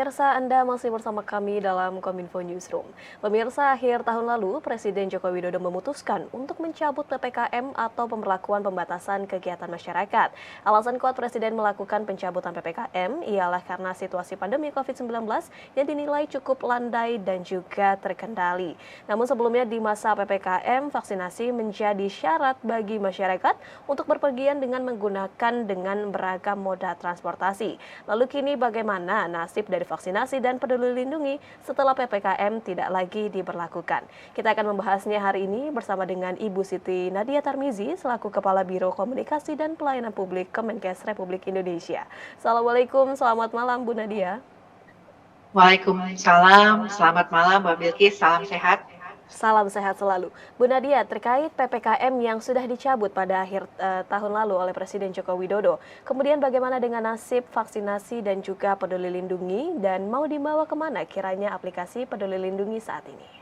Pemirsa, Anda masih bersama kami dalam Kominfo Newsroom. Pemirsa, akhir tahun lalu, Presiden Joko Widodo memutuskan untuk mencabut PPKM atau pemberlakuan pembatasan kegiatan masyarakat. Alasan kuat Presiden melakukan pencabutan PPKM ialah karena situasi pandemi COVID-19 yang dinilai cukup landai dan juga terkendali. Namun sebelumnya di masa PPKM, vaksinasi menjadi syarat bagi masyarakat untuk berpergian dengan menggunakan beragam moda transportasi. Lalu kini bagaimana nasib dari vaksinasi dan peduli lindungi setelah PPKM tidak lagi diberlakukan? Kita akan membahasnya hari ini bersama dengan Ibu Siti Nadia Tarmizi selaku Kepala Biro Komunikasi dan Pelayanan Publik Kemenkes Republik Indonesia. Assalamualaikum, selamat malam Bu Nadia. Waalaikumsalam, selamat malam Mbak Bilkis, salam sehat. Salam sehat selalu. Bu Nadia, terkait PPKM yang sudah dicabut pada akhir tahun lalu oleh Presiden Joko Widodo, kemudian bagaimana dengan nasib vaksinasi dan juga peduli lindungi dan mau dibawa kemana kiranya aplikasi peduli lindungi saat ini?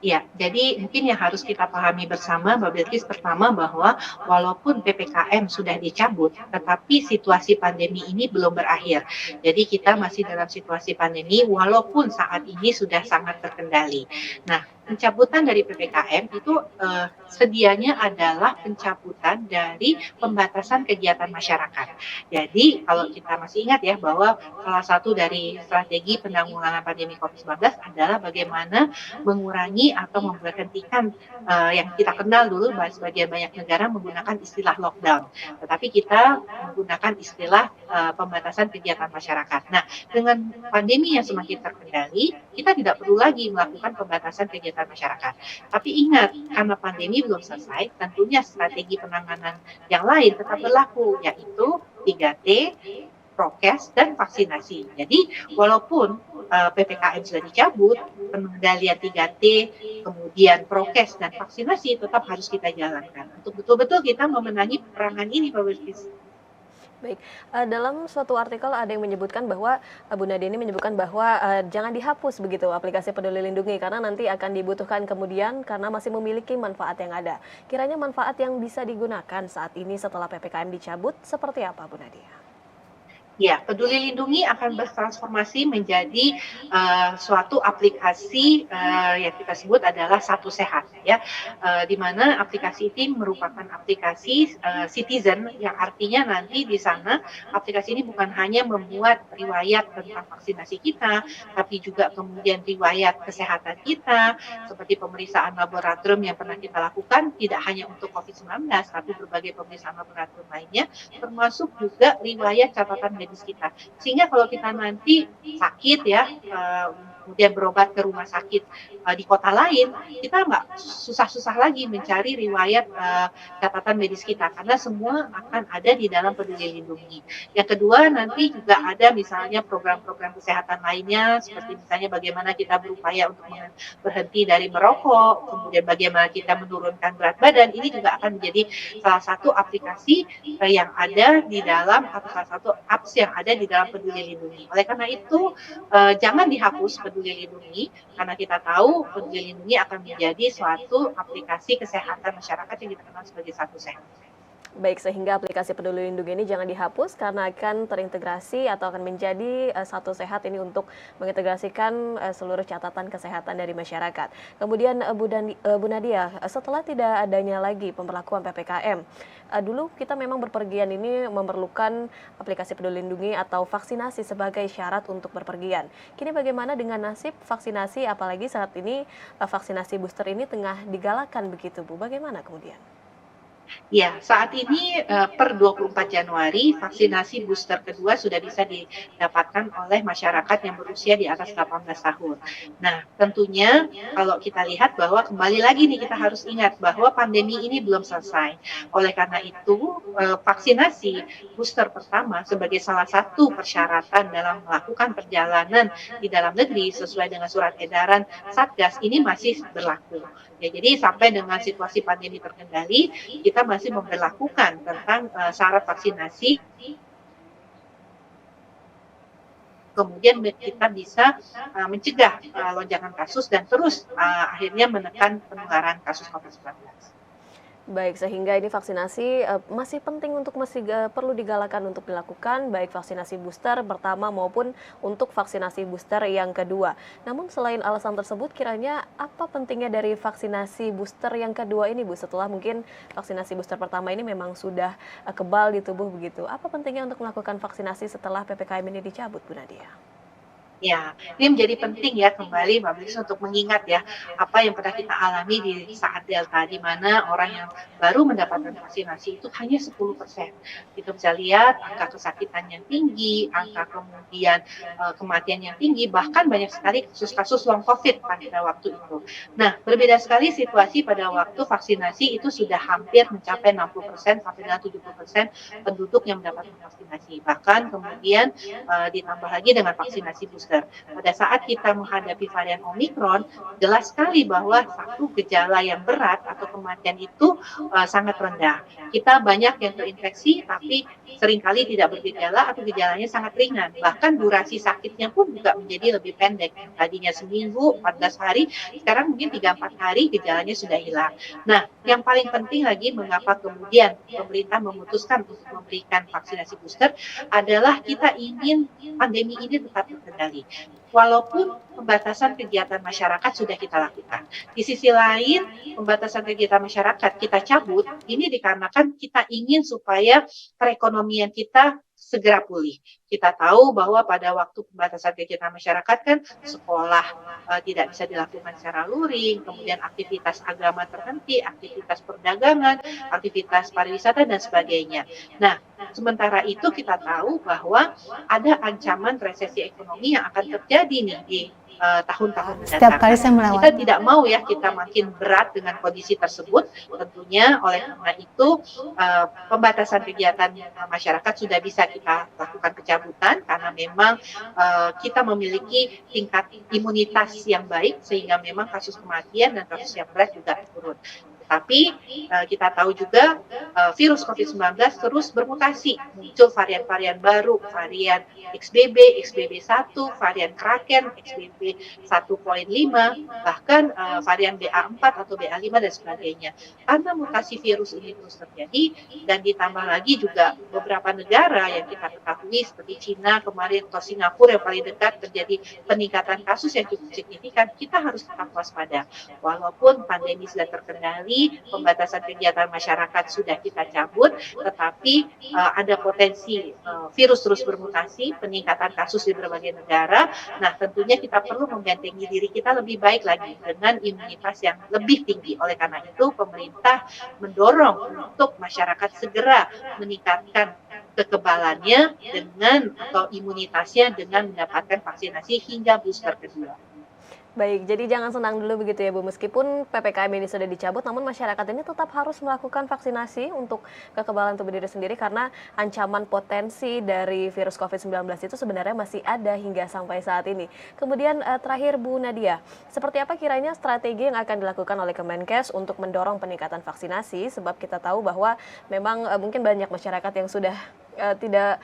Ya, jadi mungkin yang harus kita pahami bersama Mbak Bilkis pertama bahwa walaupun PPKM sudah dicabut, tetapi situasi pandemi ini belum berakhir. Jadi kita masih dalam situasi pandemi walaupun saat ini sudah sangat terkendali. Nah, pencabutan dari PPKM itu sedianya adalah pencabutan dari pembatasan kegiatan masyarakat. Jadi kalau kita masih ingat ya bahwa salah satu dari strategi penanggulangan pandemi COVID-19 adalah bagaimana mengurangi atau memberhentikan yang kita kenal dulu sebagian banyak negara menggunakan istilah lockdown, tetapi kita menggunakan istilah pembatasan kegiatan masyarakat. Nah, dengan pandemi yang semakin terkendali, kita tidak perlu lagi melakukan pembatasan kegiatan masyarakat. Tapi ingat, karena pandemi belum selesai, tentunya strategi penanganan yang lain tetap berlaku, yaitu 3T, prokes, dan vaksinasi. Jadi, walaupun PPKM sudah dicabut, pengendalian 3T, kemudian prokes dan vaksinasi tetap harus kita jalankan. Untuk betul-betul kita memenangi peperangan ini, Pak Bilkis. Baik, dalam suatu artikel ada yang menyebutkan bahwa Bu Nadia ini menyebutkan bahwa jangan dihapus begitu aplikasi Peduli Lindungi karena nanti akan dibutuhkan kemudian karena masih memiliki manfaat yang ada. Kiranya manfaat yang bisa digunakan saat ini setelah PPKM dicabut seperti apa Bu Nadia? Ya, Peduli Lindungi akan bertransformasi menjadi suatu aplikasi yang kita sebut adalah Satu Sehat, ya, di mana aplikasi ini merupakan aplikasi citizen yang artinya nanti di sana aplikasi ini bukan hanya memuat riwayat tentang vaksinasi kita, tapi juga kemudian riwayat kesehatan kita, seperti pemeriksaan laboratorium yang pernah kita lakukan, tidak hanya untuk COVID-19, tapi berbagai pemeriksaan laboratorium lainnya, termasuk juga riwayat catatan medis kita. Sehingga kalau kita nanti sakit ya, kemudian berobat ke rumah sakit di kota lain, kita nggak susah-susah lagi mencari riwayat catatan medis kita, karena semua akan ada di dalam Peduli Lindungi. Yang kedua, nanti juga ada misalnya program-program kesehatan lainnya, seperti misalnya bagaimana kita berupaya untuk berhenti dari merokok, kemudian bagaimana kita menurunkan berat badan, ini juga akan menjadi salah satu aplikasi yang ada di dalam, atau salah satu apps yang ada di dalam Peduli Lindungi. Oleh karena itu, jangan dihapus Peduli Lindungi, karena kita tahu Peduli Lindungi akan menjadi suatu aplikasi kesehatan masyarakat yang kita kenal sebagai Satu Sehat. Baik, sehingga aplikasi Peduli Lindungi ini jangan dihapus karena akan terintegrasi atau akan menjadi Satu Sehat ini untuk mengintegrasikan seluruh catatan kesehatan dari masyarakat. Kemudian Bu Nadia, setelah tidak adanya lagi pemberlakuan PPKM, dulu kita memang berpergian ini memerlukan aplikasi Peduli Lindungi atau vaksinasi sebagai syarat untuk berpergian. Kini bagaimana dengan nasib vaksinasi, apalagi saat ini vaksinasi booster ini tengah digalakan begitu Bu, bagaimana kemudian? Ya, saat ini per 24 Januari vaksinasi booster kedua sudah bisa didapatkan oleh masyarakat yang berusia di atas 18 tahun. Nah, tentunya kalau kita lihat bahwa kembali lagi nih kita harus ingat bahwa pandemi ini belum selesai. Oleh karena itu, vaksinasi booster pertama sebagai salah satu persyaratan dalam melakukan perjalanan di dalam negeri sesuai dengan surat edaran Satgas ini masih berlaku. Ya, jadi sampai dengan situasi pandemi terkendali, kita masih memberlakukan tentang syarat vaksinasi, kemudian kita bisa mencegah lonjakan kasus dan terus akhirnya menekan penularan kasus COVID-19. Baik, sehingga ini vaksinasi, masih penting untuk perlu digalakan untuk dilakukan, baik vaksinasi booster pertama maupun untuk vaksinasi booster yang kedua. Namun selain alasan tersebut, kiranya apa pentingnya dari vaksinasi booster yang kedua ini, Bu? Setelah mungkin vaksinasi booster pertama ini memang sudah, kebal di tubuh begitu. Apa pentingnya untuk melakukan vaksinasi setelah PPKM ini dicabut, Bu Nadia? Ya, ini menjadi penting ya kembali Mbak Melis untuk mengingat ya, apa yang pernah kita alami di saat Delta, di mana orang yang baru mendapatkan vaksinasi itu hanya 10%. Kita bisa lihat angka kesakitan yang tinggi, angka kemudian kematian yang tinggi, bahkan banyak sekali kasus-kasus long COVID pada waktu itu. Nah, berbeda sekali situasi pada waktu vaksinasi itu sudah hampir mencapai 60% sampai dengan 70% penduduk yang mendapatkan vaksinasi. Bahkan kemudian ditambah lagi dengan vaksinasi booster. Pada saat kita menghadapi varian Omikron, jelas sekali bahwa satu gejala yang berat atau kematian itu sangat rendah. Kita banyak yang terinfeksi tapi seringkali tidak bergejala atau gejalanya sangat ringan. Bahkan durasi sakitnya pun juga menjadi lebih pendek. Tadinya seminggu, 14 hari, sekarang mungkin 3-4 hari gejalanya sudah hilang. Nah, yang paling penting lagi mengapa kemudian pemerintah memutuskan untuk memberikan vaksinasi booster adalah kita ingin pandemi ini tetap terkendali. Walaupun pembatasan kegiatan masyarakat sudah kita lakukan. Di sisi lain, pembatasan kegiatan masyarakat kita cabut, ini dikarenakan kita ingin supaya perekonomian kita segera pulih. Kita tahu bahwa pada waktu pembatasan kegiatan masyarakat kan sekolah tidak bisa dilakukan secara luring, kemudian aktivitas agama terhenti, aktivitas perdagangan, aktivitas pariwisata dan sebagainya. Nah, sementara itu kita tahu bahwa ada ancaman resesi ekonomi yang akan terjadi nih di tahun-tahun Setiap mendatang. kali Nah, saya kita melewati. tidak mau ya kita makin berat dengan kondisi tersebut. Tentunya oleh karena itu pembatasan kegiatan masyarakat sudah bisa kita lakukan pencabutan karena memang kita memiliki tingkat imunitas yang baik sehingga memang kasus kematian dan kasus yang berat juga turun. Tapi kita tahu juga virus COVID-19 terus bermutasi, muncul varian-varian baru, varian XBB, XBB1, varian Kraken, XBB 1.5, bahkan varian BA4 atau BA5 dan sebagainya. Karena mutasi virus ini terus terjadi dan ditambah lagi juga beberapa negara yang kita ketahui seperti Cina kemarin atau Singapura yang paling dekat terjadi peningkatan kasus yang cukup signifikan, kita harus tetap waspada. Walaupun pandemi sudah terkendali, pembatasan kegiatan masyarakat sudah kita cabut, tetapi ada potensi virus terus bermutasi, peningkatan kasus di berbagai negara. Nah, tentunya kita perlu membentengi diri kita lebih baik lagi dengan imunitas yang lebih tinggi. Oleh karena itu, pemerintah mendorong untuk masyarakat segera meningkatkan kekebalannya dengan atau imunitasnya dengan mendapatkan vaksinasi hingga booster kedua. Baik, jadi jangan senang dulu begitu ya Bu, meskipun PPKM ini sudah dicabut, namun masyarakat ini tetap harus melakukan vaksinasi untuk kekebalan tubuh diri sendiri karena ancaman potensi dari virus COVID-19 itu sebenarnya masih ada hingga sampai saat ini. Kemudian terakhir Bu Nadia, seperti apa kiranya strategi yang akan dilakukan oleh Kemenkes untuk mendorong peningkatan vaksinasi, sebab kita tahu bahwa memang mungkin banyak masyarakat yang sudah tidak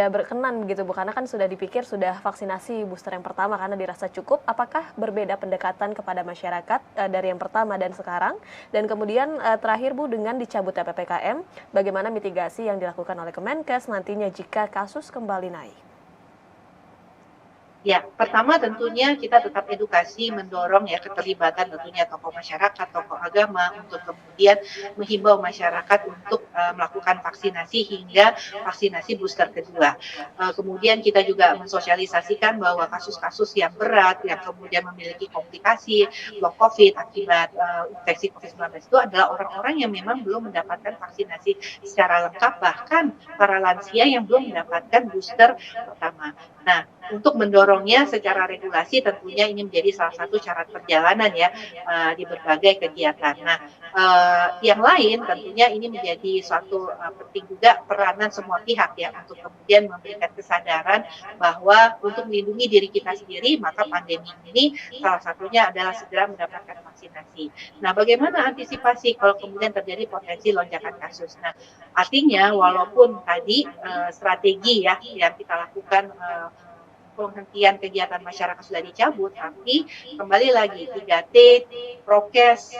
berkenan begitu Bu, karena kan sudah dipikir sudah vaksinasi booster yang pertama karena dirasa cukup. Apakah berbeda pendekatan kepada masyarakat dari yang pertama dan sekarang? Dan kemudian terakhir Bu, dengan dicabutnya PPKM, bagaimana mitigasi yang dilakukan oleh Kemenkes nantinya jika kasus kembali naik? Ya, pertama tentunya kita tetap edukasi, mendorong ya keterlibatan tentunya tokoh masyarakat, tokoh agama untuk kemudian menghimbau masyarakat untuk melakukan vaksinasi hingga vaksinasi booster kedua. Kemudian kita juga mensosialisasikan bahwa kasus-kasus yang berat, yang kemudian memiliki komplikasi long COVID akibat infeksi COVID-19 itu adalah orang-orang yang memang belum mendapatkan vaksinasi secara lengkap, bahkan para lansia yang belum mendapatkan booster pertama. Nah, untuk mendorongnya secara regulasi tentunya ini menjadi salah satu syarat perjalanan ya di berbagai kegiatan. Nah, yang lain tentunya ini menjadi suatu penting juga peranan semua pihak ya untuk kemudian memberikan kesadaran bahwa untuk melindungi diri kita sendiri maka pandemi ini salah satunya adalah segera mendapatkan vaksinasi. Nah, bagaimana antisipasi kalau kemudian terjadi potensi lonjakan kasus? Nah, artinya walaupun tadi strategi ya yang kita lakukan penghentian kegiatan masyarakat sudah dicabut, tapi kembali lagi 3T, prokes,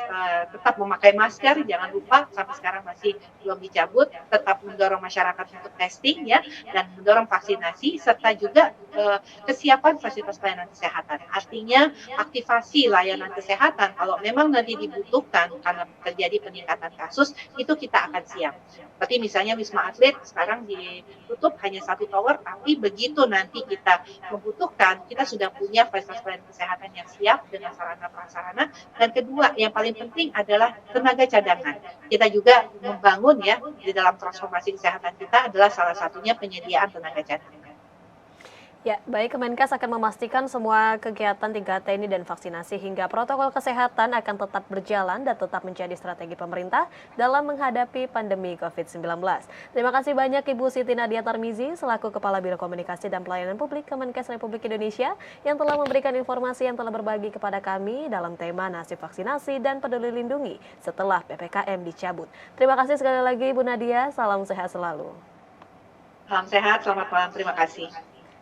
tetap memakai masker, jangan lupa sampai sekarang masih belum dicabut, tetap mendorong masyarakat untuk testing ya, dan mendorong vaksinasi serta juga kesiapan fasilitas pelayanan kesehatan. Artinya aktivasi layanan kesehatan kalau memang nanti dibutuhkan karena terjadi peningkatan kasus, itu kita akan siap. Seperti misalnya Wisma Atlet sekarang ditutup hanya satu tower, tapi begitu nanti kita membutuhkan, kita sudah punya fasilitas pelayanan kesehatan yang siap dengan sarana prasarana. Dan kedua, yang paling penting adalah tenaga cadangan. Kita juga membangun ya di dalam transformasi kesehatan kita adalah salah satunya penyediaan tenaga cadangan. Ya, baik, Kemenkes akan memastikan semua kegiatan 3T ini dan vaksinasi hingga protokol kesehatan akan tetap berjalan dan tetap menjadi strategi pemerintah dalam menghadapi pandemi COVID-19. Terima kasih banyak Ibu Siti Nadia Tarmizi selaku Kepala Biro Komunikasi dan Pelayanan Publik Kemenkes Republik Indonesia yang telah memberikan informasi yang telah berbagi kepada kami dalam tema nasib vaksinasi dan peduli lindungi setelah PPKM dicabut. Terima kasih sekali lagi Bu Nadia, salam sehat selalu. Salam sehat, selamat malam, terima kasih.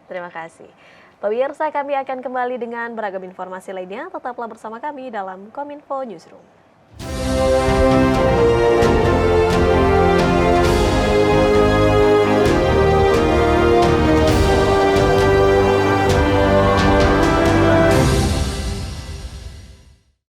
Terima kasih. Pemirsa, kami akan kembali dengan beragam informasi lainnya. Tetaplah bersama kami dalam Kominfo Newsroom.